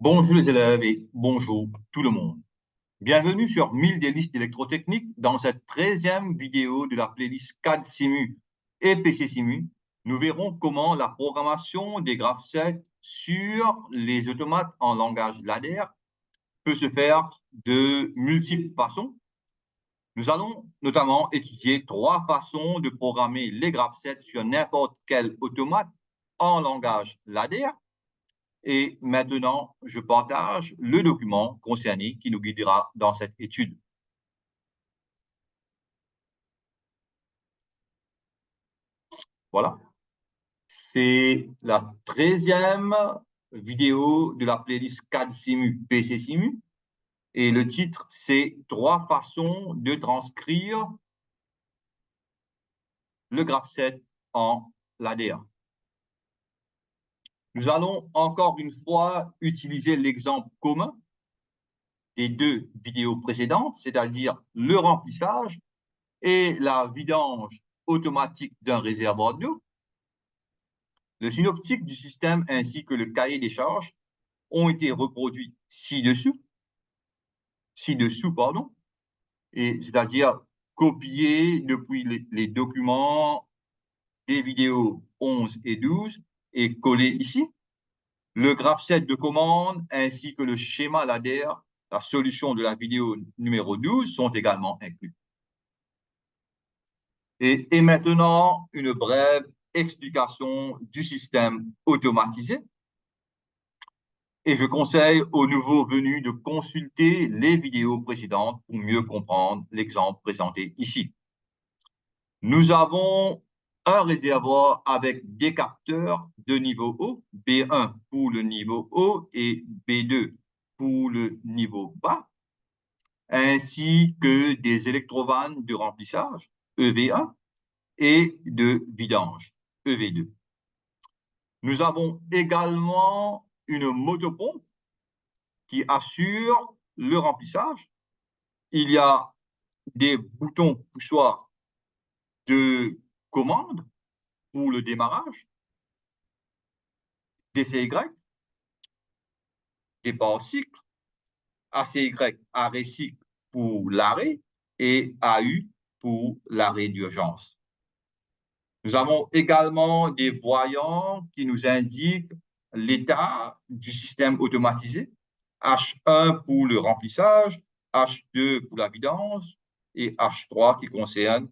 Bonjour les élèves et bonjour tout le monde. Bienvenue sur 1000 délices d'électrotechnique dans cette 13e vidéo de la playlist CAD Simu et PC Simu. Nous verrons comment la programmation des graphsets sur les automates en langage ladder peut se faire de multiples façons. Nous allons notamment étudier 3 façons de programmer les graphsets sur n'importe quel automate en langage ladder. Et maintenant, je partage le document concerné qui nous guidera dans cette étude. Voilà. C'est la 13e vidéo de la playlist CAD Simu PC Simu. Et le titre, c'est 3 façons de transcrire le graphset en ladder. Nous allons encore une fois utiliser l'exemple commun des 2 vidéos précédentes, c'est-à-dire le remplissage et la vidange automatique d'un réservoir d'eau. Le synoptique du système ainsi que le cahier des charges ont été reproduits ci-dessous, et c'est-à-dire copiés depuis les documents des vidéos 11 et 12 et collés ici. Le graphset de commande ainsi que le schéma ladder, la solution de la vidéo numéro 12 sont également inclus. Et maintenant, une brève explication du système automatisé. Et je conseille aux nouveaux venus de consulter les vidéos précédentes pour mieux comprendre l'exemple présenté ici. Nous avons un réservoir avec des capteurs de niveau haut, B1 pour le niveau haut et B2 pour le niveau bas, ainsi que des électrovannes de remplissage, EV1, et de vidange, EV2. Nous avons également une motopompe qui assure le remplissage. Il y a des boutons poussoirs de commande pour le démarrage, DCY, départ cycle, ACY, arrêt cycle pour l'arrêt et AU pour l'arrêt d'urgence. Nous avons également des voyants qui nous indiquent l'état du système automatisé, H1 pour le remplissage, H2 pour la vidange et H3 qui concerne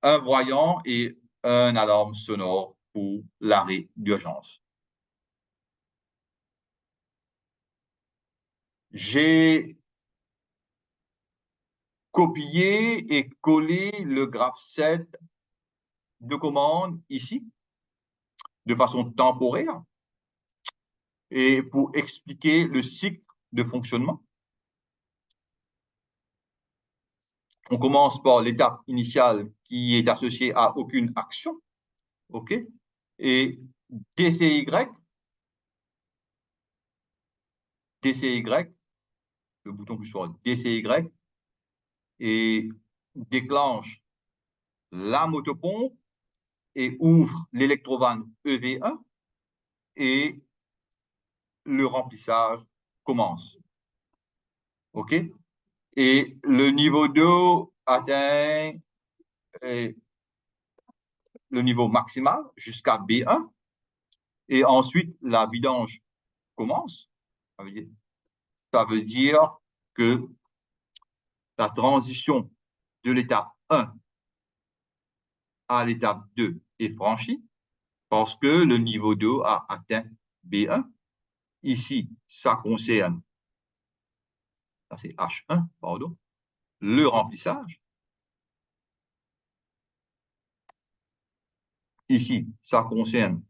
un voyant et un alarme sonore pour l'arrêt d'urgence. J'ai copié et collé le graphset de commande ici, de façon temporaire, et pour expliquer le cycle de fonctionnement. On commence par l'étape initiale qui est associée à aucune action, OK? Et DCY, le bouton plus fort, DCY, et déclenche la motopompe et ouvre l'électrovanne EV1 et le remplissage commence. OK? Et le niveau d'eau atteint le niveau maximal jusqu'à B1 et ensuite la vidange commence. Ça veut dire que la transition de l'étape 1 à l'étape 2 est franchie parce que le niveau d'eau a atteint B1. Ici, ça concerne, ça c'est H1, pardon, le remplissage. Ici, ça concerne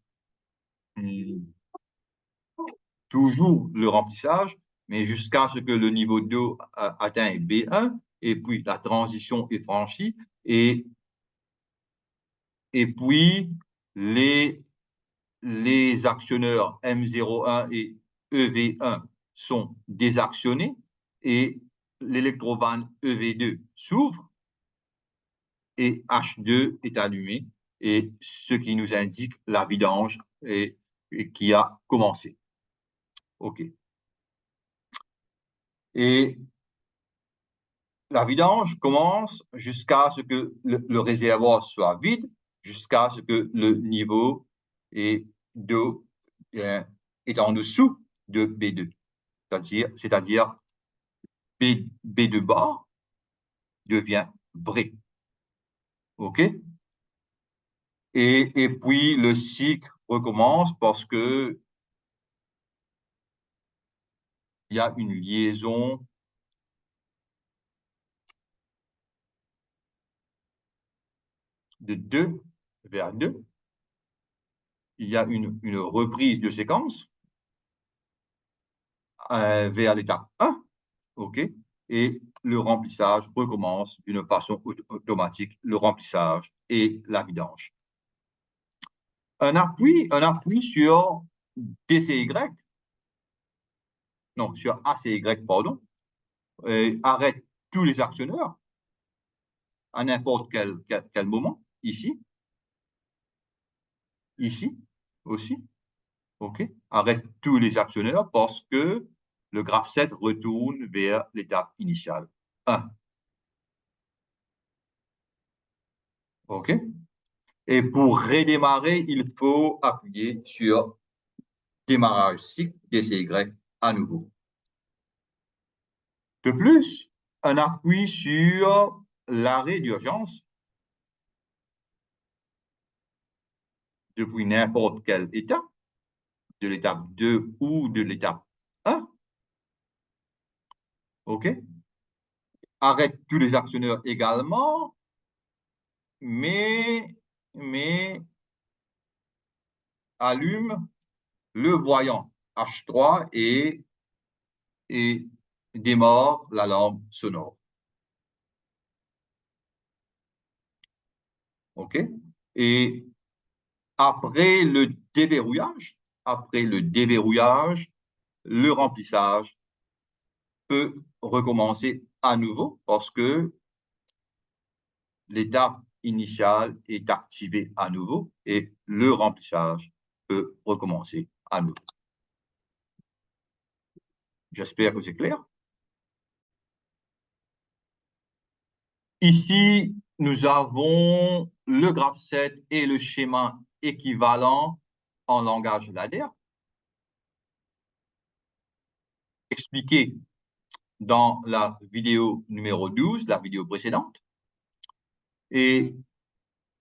toujours le remplissage, mais jusqu'à ce que le niveau d'eau atteigne B1, et puis la transition est franchie, et puis les actionneurs M01 et EV1 sont désactionnés, et l'électrovanne EV2 s'ouvre, et H2 est allumé, et ce qui nous indique la vidange qui a commencé. OK. Et la vidange commence jusqu'à ce que le réservoir soit vide, jusqu'à ce que le niveau est d'eau est en dessous de B2, c'est-à-dire B2 bar devient vrai. OK? Et puis le cycle recommence parce que il y a une liaison de 2 vers 2. Il y a une reprise de séquence vers l'étape 1, OK? Et le remplissage recommence d'une façon automatique, le remplissage et la vidange. Un appui sur DCY, non, sur ACY, pardon, arrête tous les actionneurs à n'importe quel moment, ici aussi, OK? Arrête tous les actionneurs parce que le graphe 7 retourne vers l'étape initiale 1, OK? Et pour redémarrer, il faut appuyer sur démarrage cycle DCY à nouveau. De plus, un appui sur l'arrêt d'urgence depuis n'importe quelle étape, de l'étape 2 ou de l'étape 1, OK? Arrête tous les actionneurs également, mais allume le voyant H3 et démarre l'alarme sonore. OK? Et après le déverrouillage, le remplissage peut recommencer à nouveau parce que l'étape initiale est activée à nouveau et le remplissage peut recommencer à nouveau. J'espère que c'est clair. Ici, nous avons le graphe 7 et le schéma équivalent en langage ladder, expliqué dans la vidéo numéro 12, la vidéo précédente. Et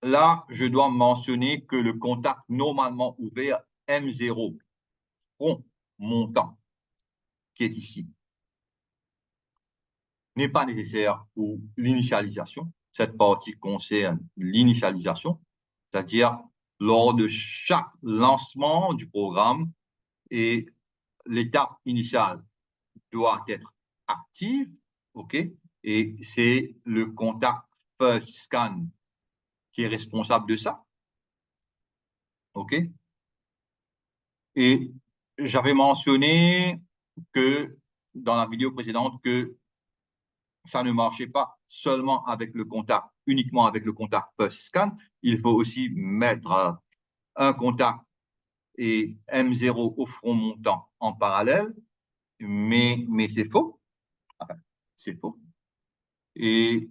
là, je dois mentionner que le contact normalement ouvert M0, front montant, qui est ici, n'est pas nécessaire pour l'initialisation. Cette partie concerne l'initialisation, c'est-à-dire lors de chaque lancement du programme, et l'étape initiale doit être active, OK? Et c'est le contact first scan qui est responsable de ça, OK? Et j'avais mentionné que dans la vidéo précédente que ça ne marchait pas seulement avec le contact, uniquement avec le contact first scan. Il faut aussi mettre un contact et M0 au front montant en parallèle, mais c'est faux. Enfin, c'est faux. Et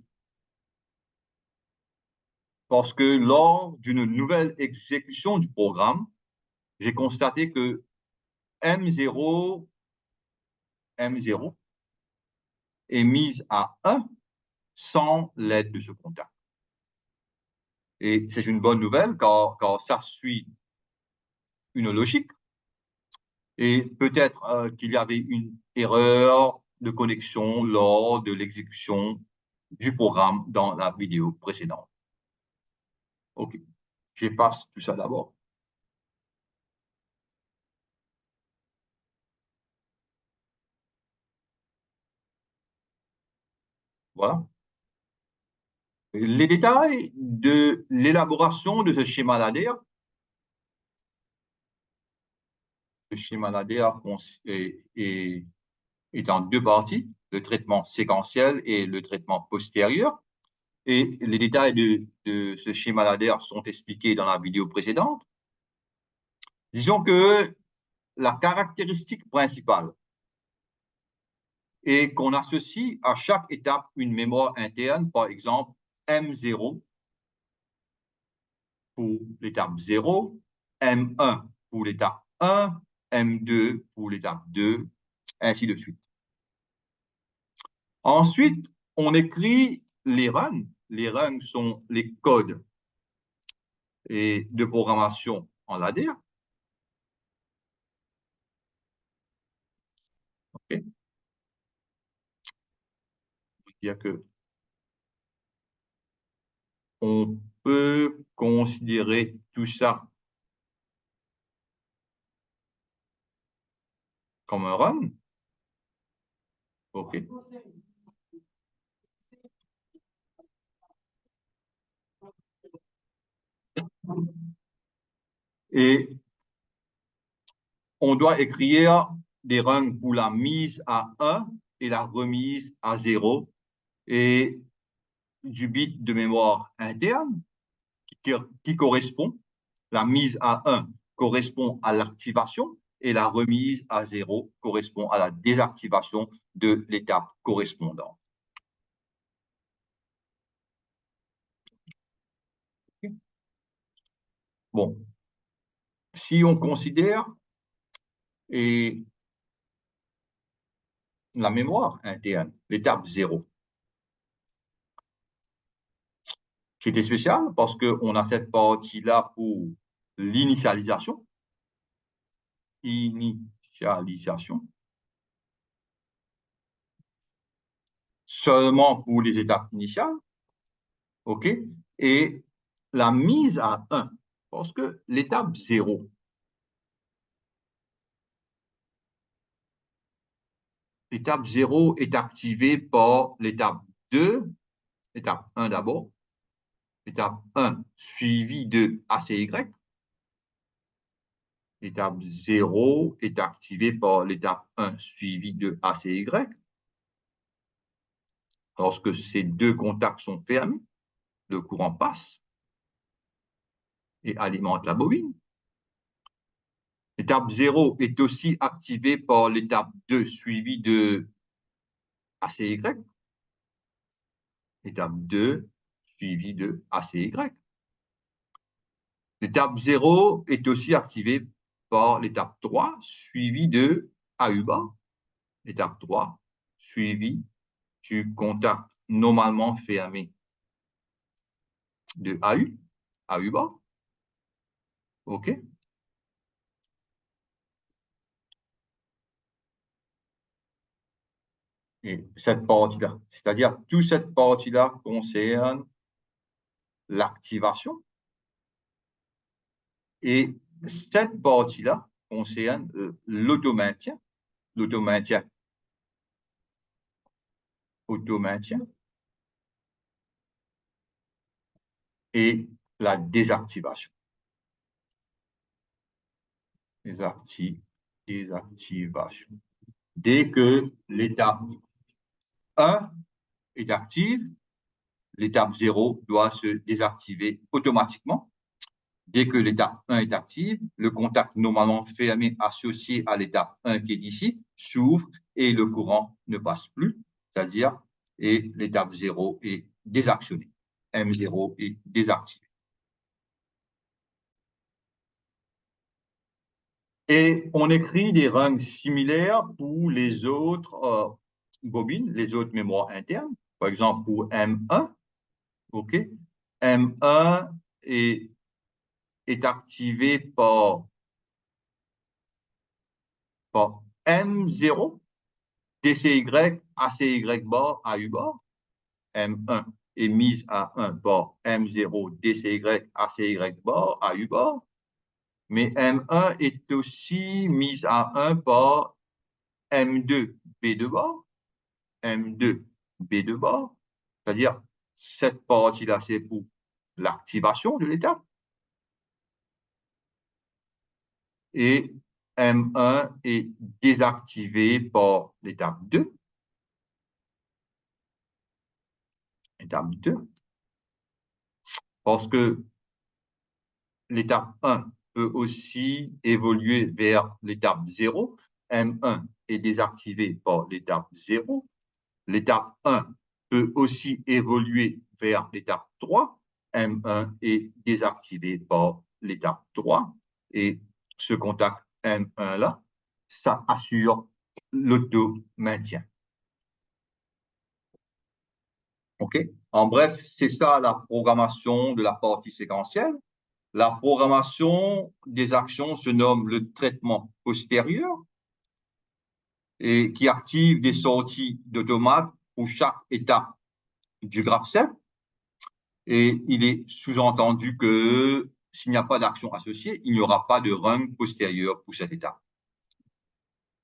parce que lors d'une nouvelle exécution du programme, j'ai constaté que M0 est mise à 1 sans l'aide de ce contact. Et c'est une bonne nouvelle car ça suit une logique. Et peut-être qu'il y avait une erreur de connexion lors de l'exécution du programme dans la vidéo précédente. OK, j'efface tout ça d'abord. Voilà. Les détails de l'élaboration de ce schéma ladder. Le schéma ladder est en deux parties, le traitement séquentiel et le traitement postérieur. Et les détails de ce schéma ladder sont expliqués dans la vidéo précédente. Disons que la caractéristique principale et qu'on associe à chaque étape une mémoire interne, par exemple M0 pour l'étape 0, M1 pour l'étape 1, M2 pour l'étape 2, ainsi de suite. Ensuite, on écrit les runs. Les runs sont les codes et de programmation en ladder. Okay. C'est-à-dire que on peut considérer tout ça comme un run. OK. Et on doit écrire des runs pour la mise à 1 et la remise à 0 et du bit de mémoire interne qui correspond, la mise à 1 correspond à l'activation et la remise à 0 correspond à la désactivation de l'étape correspondante. Bon, si on considère et la mémoire interne, l'étape 0, qui était spéciale parce qu'on a cette partie-là pour l'initialisation. Initialisation. Seulement pour les étapes initiales. OK? Et la mise à 1, parce que l'étape 0, l'étape 0 est activée par l'étape 2, étape 1 d'abord, étape 1 suivie de ACY. L'étape 0 est activée par l'étape 1 suivie de ACY. Lorsque ces deux contacts sont fermés, le courant passe et alimente la bobine. L'étape 0 est aussi activée par l'étape 2 suivie de ACY. Étape 2 suivie de ACY. L'étape 0 est aussi activée par l'étape 3 suivie de AU bar. Étape 3 suivie du contact normalement fermé de AU bar. OK? Et cette partie-là, c'est-à-dire toute cette partie-là concerne l'activation et cette partie-là concerne l'automaintien, l'automaintien, et la désactivation. Désactivation. Dès que l'étape 1 est active, l'étape 0 doit se désactiver automatiquement. Dès que l'étape 1 est active, le contact normalement fermé associé à l'étape 1 qui est ici s'ouvre et le courant ne passe plus, c'est-à-dire et l'étape 0 est désactionnée. M0 est désactivé. Et on écrit des rangs similaires pour les autres bobines, les autres mémoires internes. Par exemple, pour M1, OK, M1 est activé par M0, DCY, ACY bar, AU bar. M1 est mise à 1 par M0, DCY, ACY bar, AU bar. Mais M1 est aussi mise à 1 par M2, B2 bar, M2, B2 bar. C'est-à-dire, cette partie-là, c'est pour l'activation de l'étape. Et M1 est désactivé par l'étape 2. Étape 2. Parce que l'étape 1 peut aussi évoluer vers l'étape 0. M1 est désactivé par l'étape 0. L'étape 1 peut aussi évoluer vers l'étape 3. M1 est désactivé par l'étape 3. Et ce contact M1-là, ça assure l'auto-maintien. OK? En bref, c'est ça la programmation de la partie séquentielle. La programmation des actions se nomme le traitement postérieur et qui active des sorties d'automate pour chaque étape du graphe 7. Et il est sous-entendu que s'il n'y a pas d'action associée, il n'y aura pas de run postérieur pour cette étape.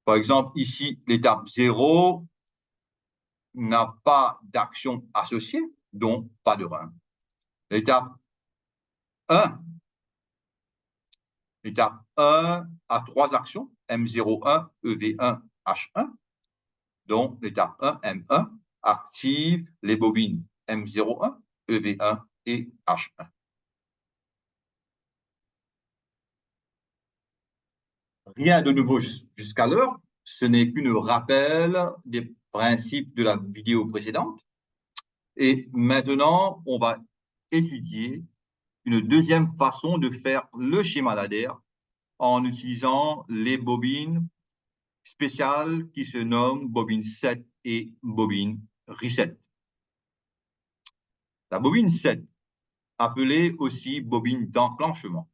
Par exemple, ici, l'étape 0 n'a pas d'action associée, donc pas de run. L'étape 1 a 3 actions, M01, EV1, H1. Donc, l'étape 1, M1, active les bobines M01, EV1 et H1. Rien de nouveau jusqu'à l'heure, ce n'est qu'un rappel des principes de la vidéo précédente. Et maintenant, on va étudier une deuxième façon de faire le schéma ladder en utilisant les bobines spéciales qui se nomment bobine 7 et bobine reset. La bobine 7, appelée aussi bobine d'enclenchement.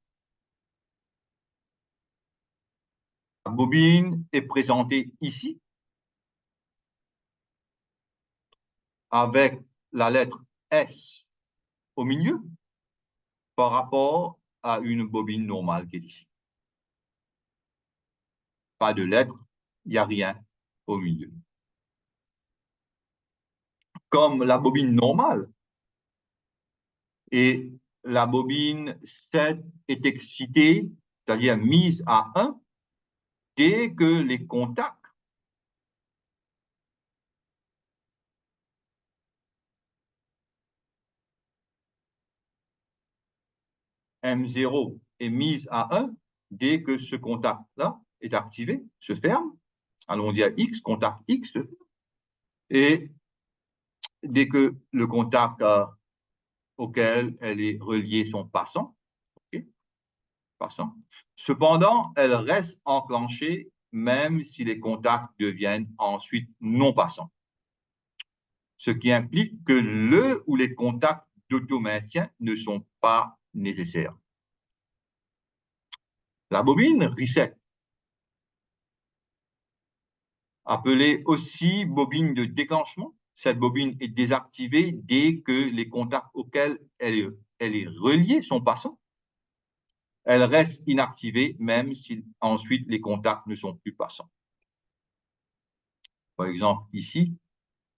La bobine est présentée ici avec la lettre S au milieu par rapport à une bobine normale qui est ici. Pas de lettre, il n'y a rien au milieu. Comme la bobine normale, et la bobine 7 est excitée, c'est-à-dire mise à 1, dès que les contacts M0 est mise à 1, dès que ce contact-là est activé, se ferme. Allons dire X, contact X se ferme. Et dès que le contact auquel elle est reliée sont passants, okay, passants. Cependant, elle reste enclenchée même si les contacts deviennent ensuite non passants. Ce qui implique que le ou les contacts d'auto-maintien ne sont pas nécessaires. La bobine reset, appelée aussi bobine de déclenchement, cette bobine est désactivée dès que les contacts auxquels elle est reliée sont passants. Elle reste inactivée même si ensuite les contacts ne sont plus passants. Par exemple, ici,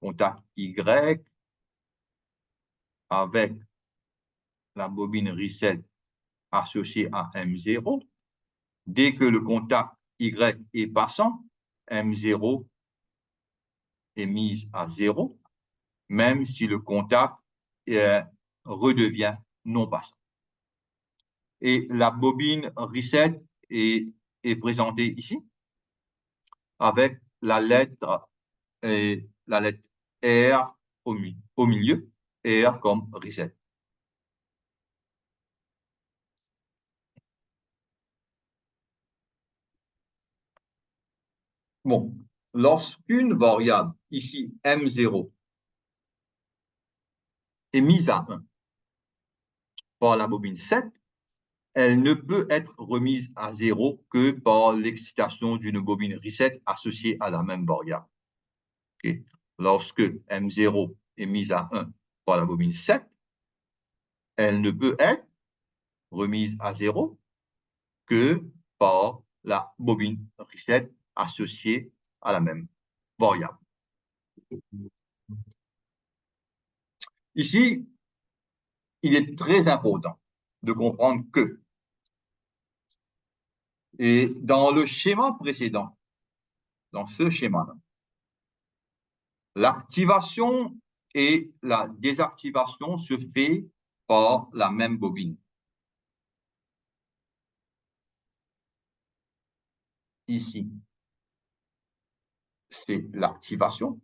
contact Y avec la bobine reset associée à M0. Dès que le contact Y est passant, M0 est mise à 0, même si le contact redevient non passant. Et la bobine reset est présentée ici avec la lettre R au milieu, R comme reset. Bon, lorsqu'une variable, ici M0, est mise à 1 par la bobine 7, elle ne peut être remise à 0 que par l'excitation d'une bobine reset associée à la même variable. Okay. Lorsque M0 est mise à 1 par la bobine 7, elle ne peut être remise à 0 que par la bobine reset associée à la même variable. Ici, il est très important de comprendre que, et dans le schéma précédent, dans ce schéma-là, l'activation et la désactivation se fait par la même bobine. Ici, c'est l'activation.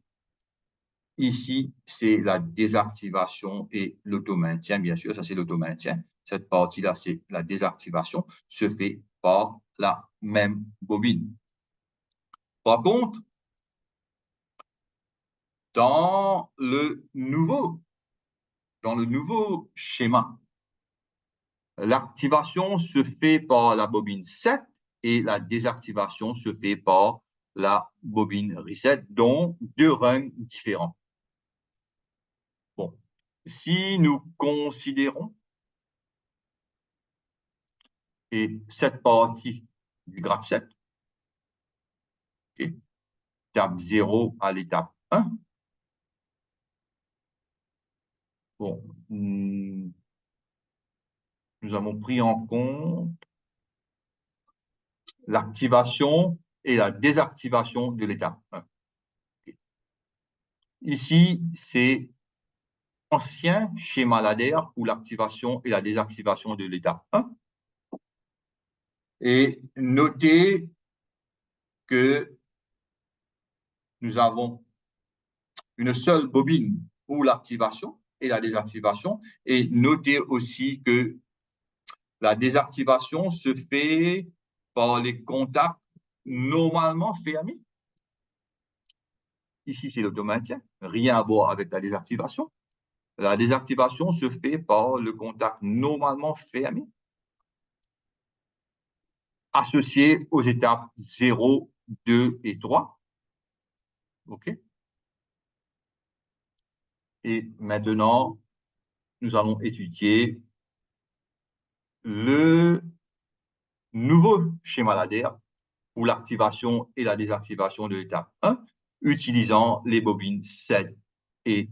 Ici, c'est la désactivation et l'auto-maintien, bien sûr, ça c'est l'auto-maintien. Cette partie-là, c'est la désactivation, se fait par la même bobine. Par contre, dans le nouveau schéma, l'activation se fait par la bobine 7 et la désactivation se fait par la bobine reset, dont deux runs différents. Bon, si nous considérons et cette partie du graphe 7, okay, étape 0 à l'étape 1, bon, nous avons pris en compte l'activation et la désactivation de l'étape 1. Okay. Ici, c'est ancien schéma ladder pour l'activation et la désactivation de l'étape 1. Et notez que nous avons une seule bobine pour l'activation et la désactivation. Et notez aussi que la désactivation se fait par les contacts normalement fermés. Ici, c'est l'automaintien, rien à voir avec la désactivation. La désactivation se fait par le contact normalement fermé, associé aux étapes 0, 2 et 3. OK? Et maintenant, nous allons étudier le nouveau schéma ladder pour l'activation et la désactivation de l'étape 1, utilisant les bobines set et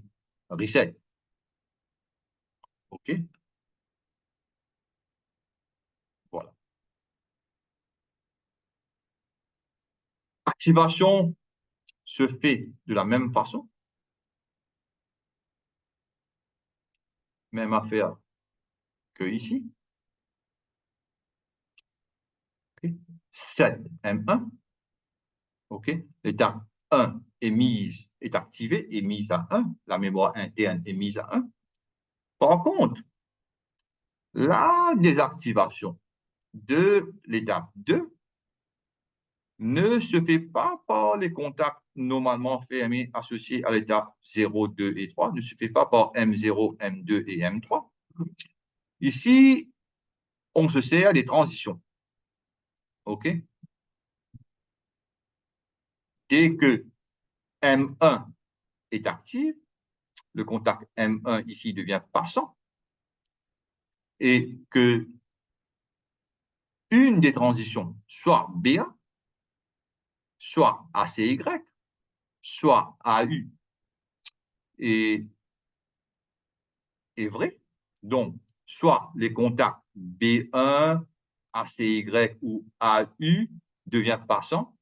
reset. OK? Voilà. Activation se fait de la même façon. Même affaire que ici. Okay. Set M1. OK? L'étape 1 est activée, est mise à 1. La mémoire interne est mise à 1. Par contre, la désactivation de l'étape 2 ne se fait pas par les contacts normalement fermés associés à l'étape 0, 2 et 3, ne se fait pas par M0, M2 et M3. Ici, on se sert des transitions. OK? Dès que M1 est actif, le contact M1 ici devient passant et que une des transitions, soit BA, soit ACY, soit AU, est vrai. Donc, soit les contacts B1, ACY ou AU deviennent passants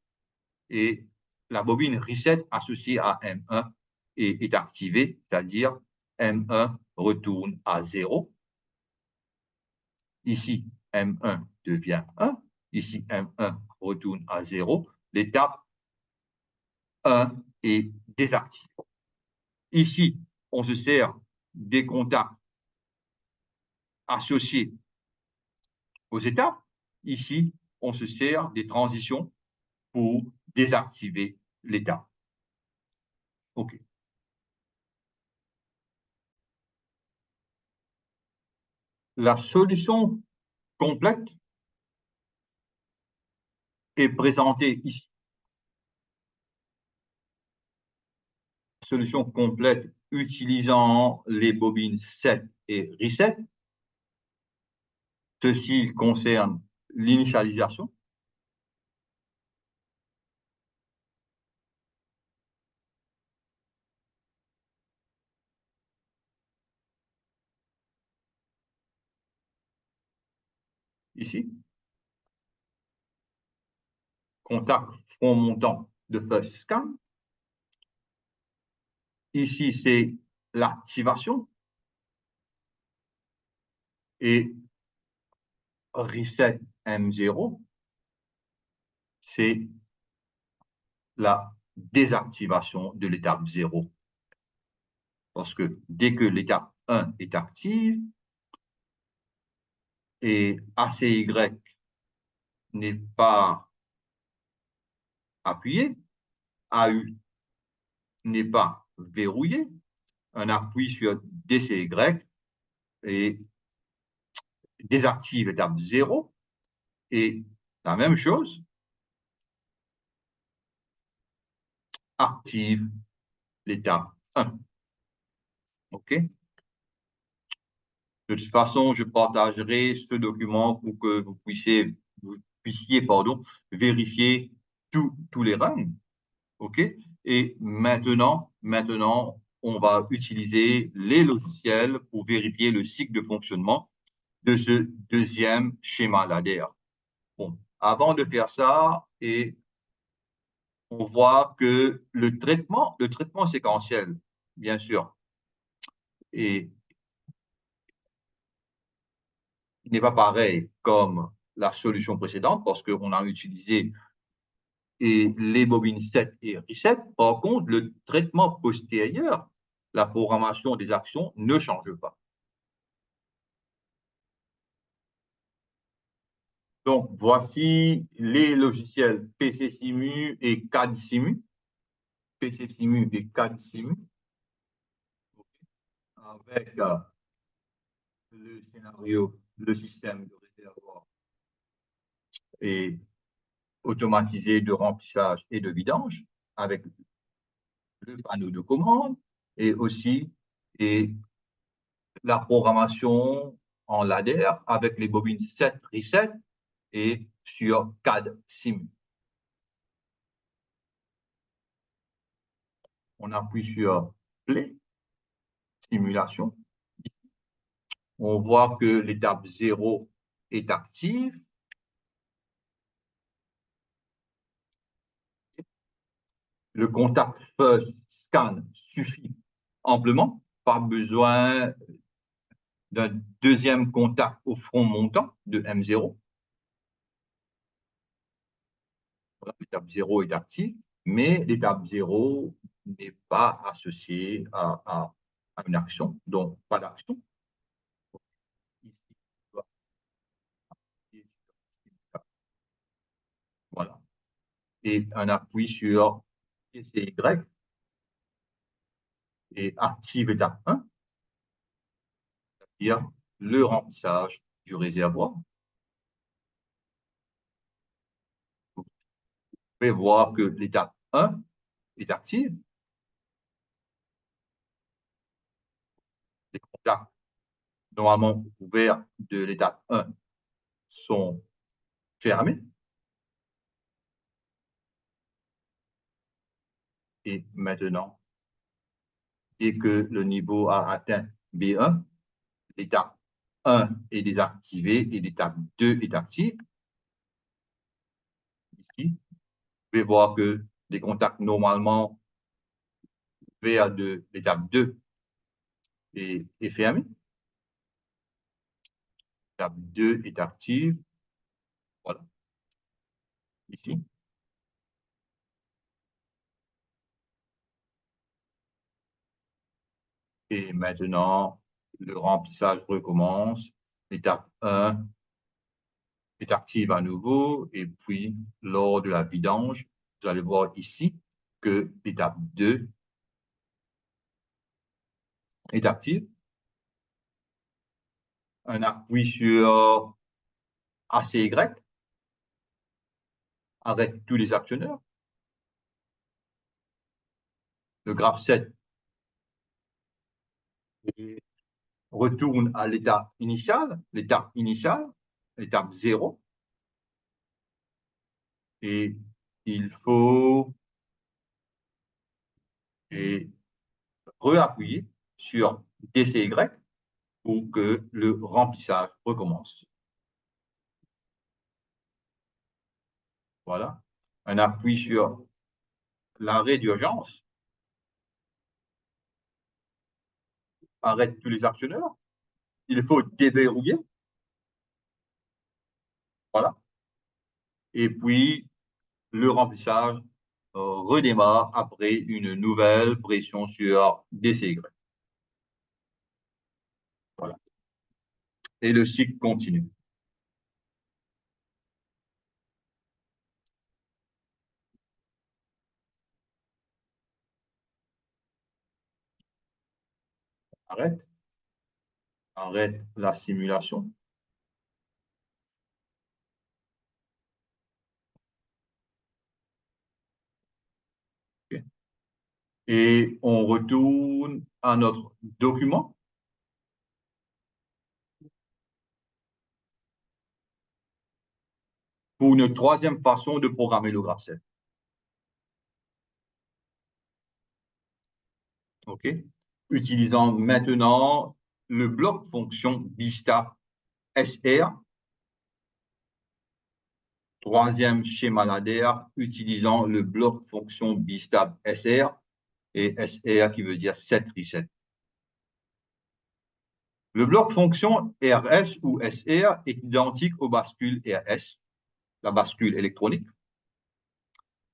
et la bobine reset associée à M1 est activée, c'est-à-dire M1 retourne à 0. Ici, M1 devient 1. Ici, M1 retourne à 0. L'étape 1 est désactivée. Ici, on se sert des contacts associés aux étapes. Ici, on se sert des transitions pour désactiver l'étape. OK. La solution complète est présentée ici. Solution complète utilisant les bobines set et reset. Ceci concerne l'initialisation. Ici. Contact front montant de first scan. Ici, c'est l'activation. Et reset M0, c'est la désactivation de l'étape 0. Parce que dès que l'étape 1 est active et ACY n'est pas appuyé, AU n'est pas verrouillé, un appui sur DCY et désactive l'étape 0 et la même chose active l'étape 1. OK? De toute façon, je partagerai ce document pour que vous puissiez vérifier tous les runs. OK? Et maintenant, on va utiliser les logiciels pour vérifier le cycle de fonctionnement de ce deuxième schéma ladder. Bon, avant de faire ça, et on voit que le traitement séquentiel, bien sûr, et il n'est pas pareil comme la solution précédente parce qu'on a utilisé les bobines 7 et reset. Par contre, le traitement postérieur, la programmation des actions ne change pas. Donc, voici les logiciels PCSIMU et CADSIMU. PCSIMU et CADSIMU avec le scénario, le système de réservoir et automatisé de remplissage et de vidange avec le panneau de commande et aussi et la programmation en ladder avec les bobines 7 reset et sur CAD Sim. On appuie sur Play, simulation. On voit que l'étape 0 est active. Le contact first scan suffit amplement, pas besoin d'un deuxième contact au front montant de M0. Voilà, l'étape 0 est active, mais l'étape 0 n'est pas associée à une action, donc pas d'action. Voilà. Et un appui sur CY et active étape 1, c'est-à-dire le remplissage du réservoir. Vous pouvez voir que l'étape 1 est active. Les contacts normalement ouverts de l'étape 1 sont fermés. Et maintenant, dès que le niveau a atteint B1, l'étape 1 est désactivée et l'étape 2 est active. Ici, vous pouvez voir que les contacts normalement vers de l'étape 2 est fermé. L'étape 2 est active. Voilà. Ici. Et maintenant, le remplissage recommence. L'étape 1 est active à nouveau. Et puis, lors de la vidange, vous allez voir ici que l'étape 2 est active. Un appui sur ACY arrête tous les actionneurs. Le graphe 7 retourne à l'état initial, l'étape 0. Et il faut réappuyer sur DCY pour que le remplissage recommence. Voilà. Un appui sur l'arrêt d'urgence arrête tous les actionneurs. Il faut déverrouiller. Voilà. Et puis, le remplissage redémarre après une nouvelle pression sur DCY. Voilà. Et le cycle continue. Arrête. Arrête la simulation. Okay. Et on retourne à notre document. Pour une troisième façon de programmer le graph 7. OK? Utilisant maintenant le bloc fonction BSTAB SR. Troisième schéma ladder, utilisant le bloc fonction BSTAB SR et SR qui veut dire set reset. Le bloc fonction RS ou SR est identique au bascule RS, la bascule électronique.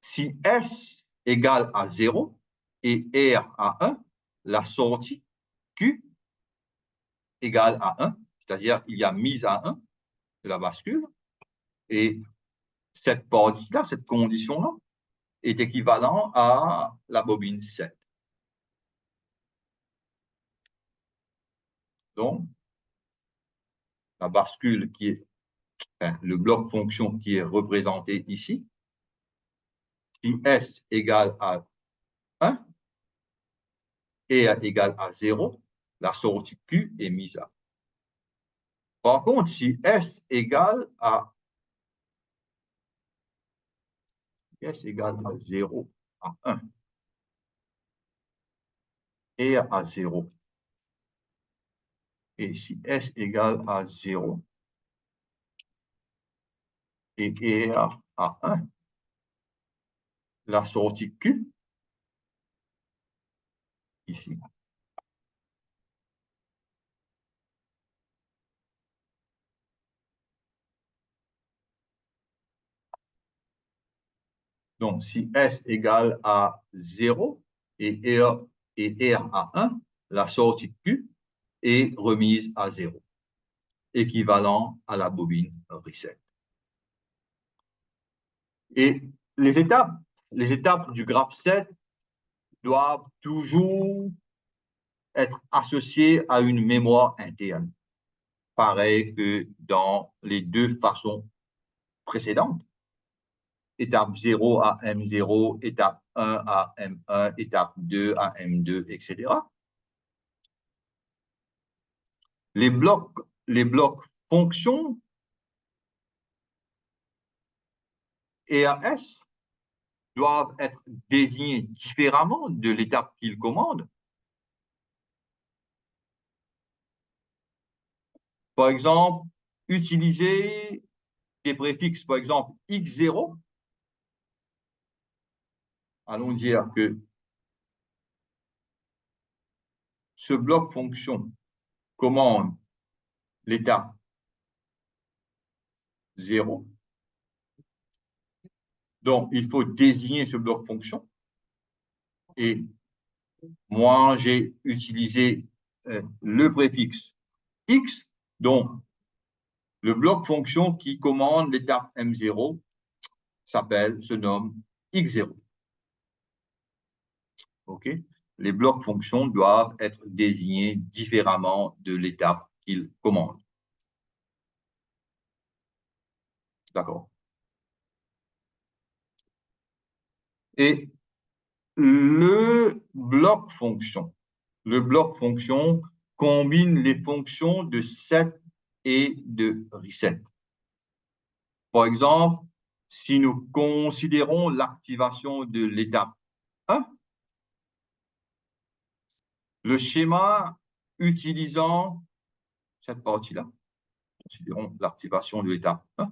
Si S égale à 0 et R à 1, la sortie Q égale à 1, c'est-à-dire il y a mise à 1 de la bascule, et cette partie-là, cette condition-là, est équivalent à la bobine 7. Donc, la bascule qui est, enfin, le bloc fonction qui est représenté ici, si S égale à 1, R égale à 0, la sortie Q est mise à. Par contre, si S égale à 0 à 1, R à 0, et si S égale à 0 et R à 1, la sortie Q, ici, donc si S égale à 0 et R à 1, la sortie Q est remise à 0, équivalent à la bobine reset. Et les étapes du graphe 7 doivent toujours être associées à une mémoire interne, pareil que dans les deux façons précédentes. Étape 0 à M0, étape 1 à M1, étape 2 à M2, etc. Les blocs fonctions EAS doivent être désignés différemment de l'étape qu'ils commandent. Par exemple, utiliser des préfixes, par exemple x0. Allons dire que ce bloc fonction commande l'étape 0. Donc, il faut désigner ce bloc fonction. Et moi, j'ai utilisé le préfixe x, donc le bloc fonction qui commande l'étape M0 se nomme x0. OK? Les blocs fonctions doivent être désignés différemment de l'étape qu'ils commandent. D'accord? Et le bloc fonction combine les fonctions de set et de reset. Par exemple, si nous considérons l'activation de l'étape 1, le schéma utilisant cette partie-là, considérons l'activation de l'étape 1,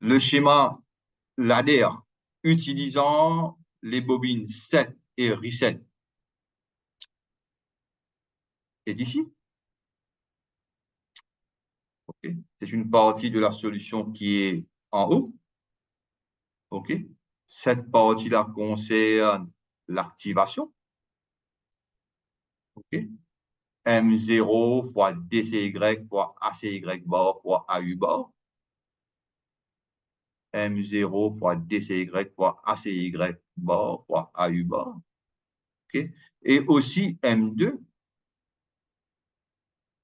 le schéma ladder utilisant les bobines set et reset est ici. Okay. C'est une partie de la solution qui est en haut. OK? Cette partie-là concerne l'activation. OK? M0 fois DCY fois ACY bar fois AU bar. M0 fois DCY fois ACY bar fois AU bar. OK? Et aussi M2,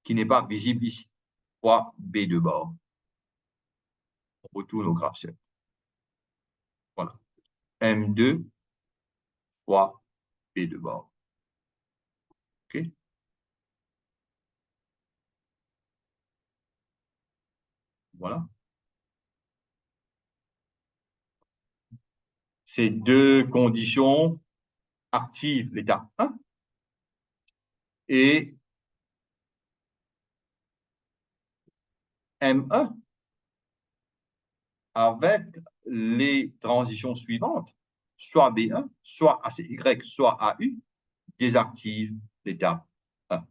qui n'est pas visible ici, fois B2 bar. On retourne au graphe 7. Voilà. M2 fois B2 bar. OK? Voilà. Ces deux conditions activent l'étape 1 et M1 avec les transitions suivantes, soit B1, soit ACY, soit AU, désactive l'étape 1.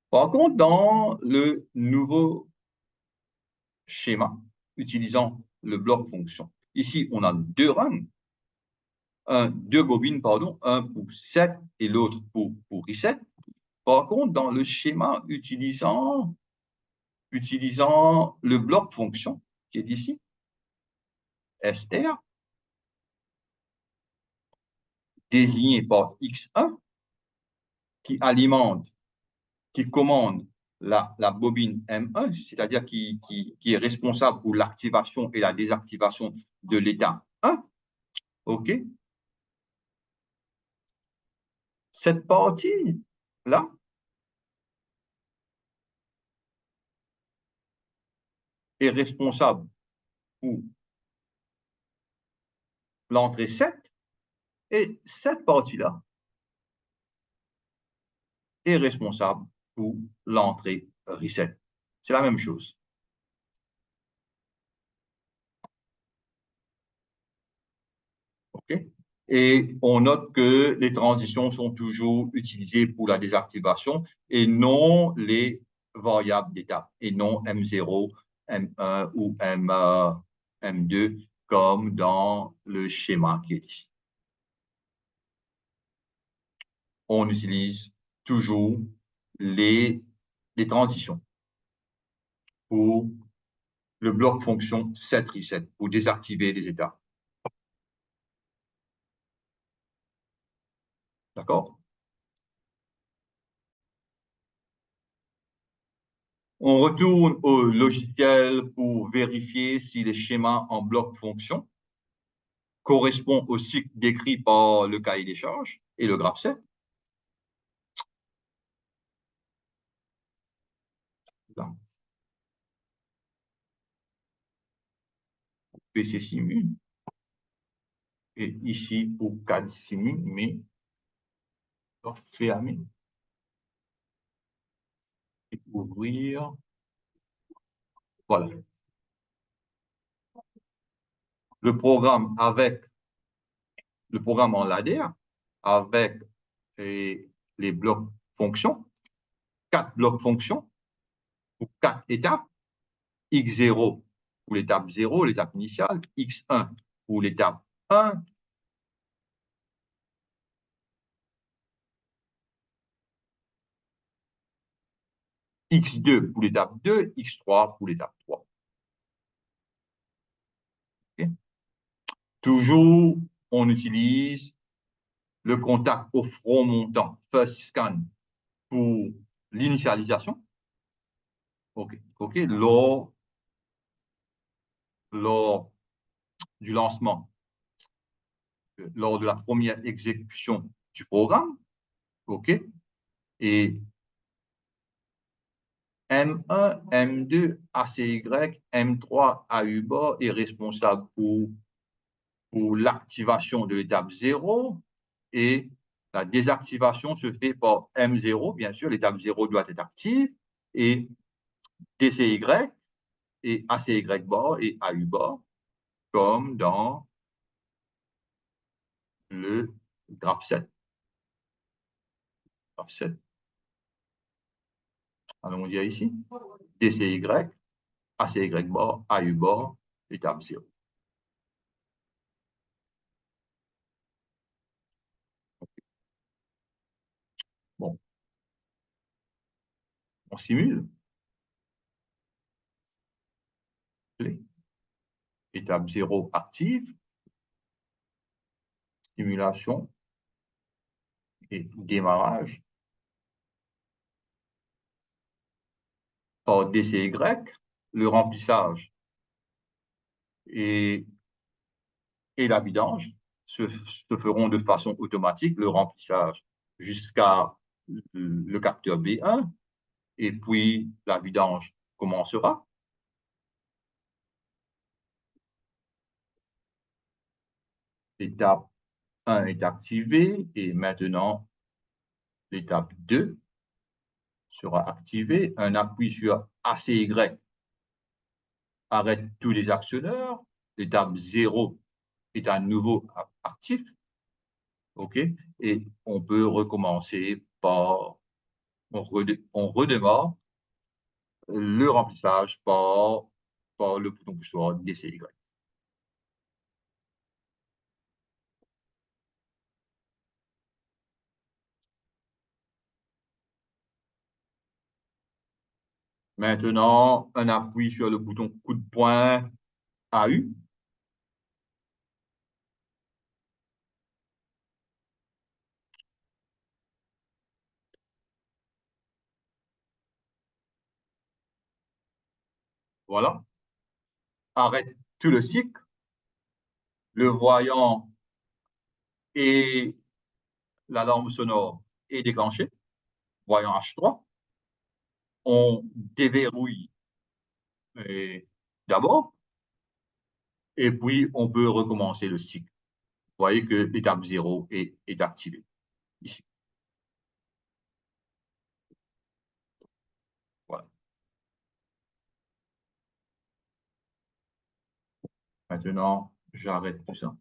Par contre, dans le nouveau schéma, utilisant le bloc fonction, ici, on a deux bobines, pardon, un pour set et l'autre pour reset. Par contre, dans le schéma utilisant le bloc fonction, qui est ici, SR, désigné par X1, qui alimente, qui commande la bobine M1, c'est-à-dire qui est responsable pour l'activation et la désactivation de l'état 1. OK? Cette partie-là est responsable pour l'entrée 7 et cette partie-là est responsable pour l'entrée reset. C'est la même chose. OK? Et on note que les transitions sont toujours utilisées pour la désactivation et non les variables d'étape, et non M0, M1 ou M2, comme dans le schéma qui est ici. On utilise toujours les transitions pour le bloc fonction set reset, pour désactiver les états. D'accord? On retourne au logiciel pour vérifier si les schémas en bloc fonction correspondent au cycle décrit par le cahier des charges et le graphe 7. Là. PC Simu. Et ici, pour CAD Simu, mais fermer et ouvrir. Voilà. Le programme en ladder avec les blocs fonctions, 4 blocs fonctions pour 4 étapes, X0 pour l'étape 0, l'étape initiale, X1 pour l'étape 1, X2 pour l'étape 2, X3 pour l'étape 3. Okay? Toujours, on utilise le contact au front montant, first scan, pour l'initialisation. OK. Lors du lancement, lors de la première exécution du programme. OK. Et M1, M2, ACY, M3, AU bar est responsable pour l'activation de l'étape 0 et la désactivation se fait par M0, bien sûr, l'étape 0 doit être active, et DCY et ACY bar et AU bar, comme dans le graphe 7. Graphe 7. Allons dire ici, DCY ACY bar, AU bar, étape 0. Bon, on simule. Étape 0 active, simulation et démarrage. Par DCY, le remplissage et la vidange se feront de façon automatique, le remplissage jusqu'à le capteur B1, et puis la vidange commencera. L'étape 1 est activée et maintenant l'étape 2 sera activée. Un appui sur ACY arrête tous les actionneurs. L'étape 0 est à nouveau actif. OK? Et on peut recommencer par, on redémarre le remplissage par le bouton poussoir DCY. Maintenant, un appui sur le bouton coup de poing AU. Voilà. Arrête tout le cycle. Le voyant et l'alarme sonore est déclenchée. Voyant H3. On déverrouille d'abord et puis on peut recommencer le cycle. Vous voyez que l'étape 0 est activée ici. Voilà. Maintenant, j'arrête tout ça.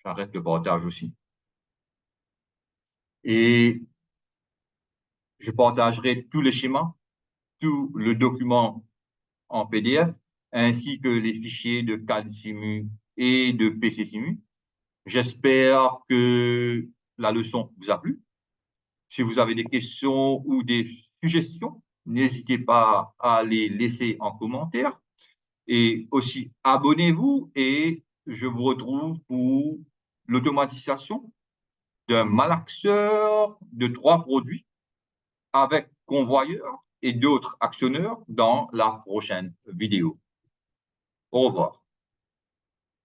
J'arrête le partage aussi. Et je partagerai tous les schémas, tout le document en PDF, ainsi que les fichiers de CAD-SIMU et de PC-SIMU. J'espère que la leçon vous a plu. Si vous avez des questions ou des suggestions, n'hésitez pas à les laisser en commentaire. Et aussi, abonnez-vous et je vous retrouve pour l'automatisation d'un malaxeur de 3 produits avec convoyeur et d'autres actionneurs dans la prochaine vidéo. Au revoir.